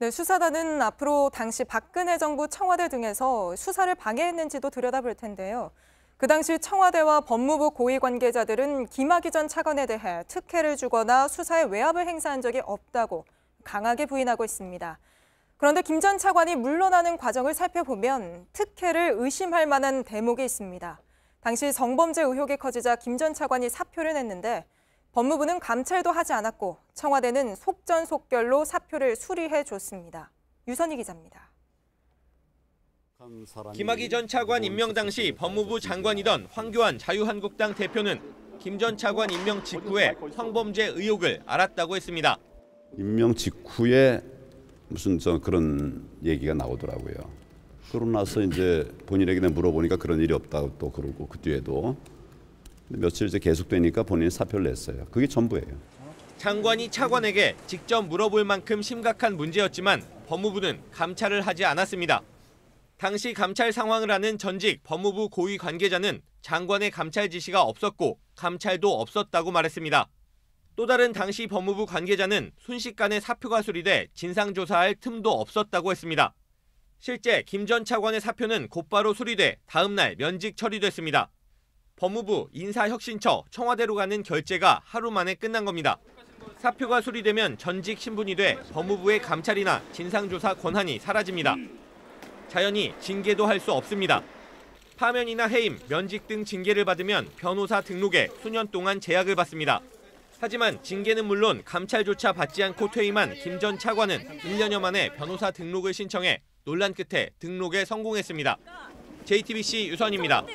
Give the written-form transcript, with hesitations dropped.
네, 수사단은 앞으로 당시 박근혜 정부 청와대 등에서 수사를 방해했는지도 들여다볼 텐데요. 그 당시 청와대와 법무부 고위 관계자들은 김학의 전 차관에 대해 특혜를 주거나 수사에 외압을 행사한 적이 없다고 강하게 부인하고 있습니다. 그런데 김 전 차관이 물러나는 과정을 살펴보면 특혜를 의심할 만한 대목이 있습니다. 당시 성범죄 의혹이 커지자 김 전 차관이 사표를 냈는데 법무부는 감찰도 하지 않았고 청와대는 속전속결로 사표를 수리해 줬습니다. 유선희 기자입니다. 김학의 전 차관 임명 당시 법무부 장관이던 황교안 자유한국당 대표는 김 전 차관 임명 직후에 성범죄 의혹을 알았다고 했습니다. 임명 직후에 무슨 그런 얘기가 나오더라고요. 그러고 나서 이제 본인에게 물어보니까 그런 일이 없다고 또 그러고 그 뒤에도 며칠 이제 계속되니까 본인이 사표를 냈어요. 그게 전부예요. 장관이 차관에게 직접 물어볼 만큼 심각한 문제였지만 법무부는 감찰을 하지 않았습니다. 당시 감찰 상황을 아는 전직 법무부 고위 관계자는 장관의 감찰 지시가 없었고 감찰도 없었다고 말했습니다. 또 다른 당시 법무부 관계자는 순식간에 사표가 수리돼 진상조사할 틈도 없었다고 했습니다. 실제 김 전 차관의 사표는 곧바로 수리돼 다음 날 면직 처리됐습니다. 법무부, 인사혁신처, 청와대로 가는 결재가 하루 만에 끝난 겁니다. 사표가 수리되면 전직 신분이 돼 법무부의 감찰이나 진상조사 권한이 사라집니다. 자연히 징계도 할 수 없습니다. 파면이나 해임, 면직 등 징계를 받으면 변호사 등록에 수년 동안 제약을 받습니다. 하지만 징계는 물론 감찰조차 받지 않고 퇴임한 김 전 차관은 1년여 만에 변호사 등록을 신청해 논란 끝에 등록에 성공했습니다. JTBC 유선입니다.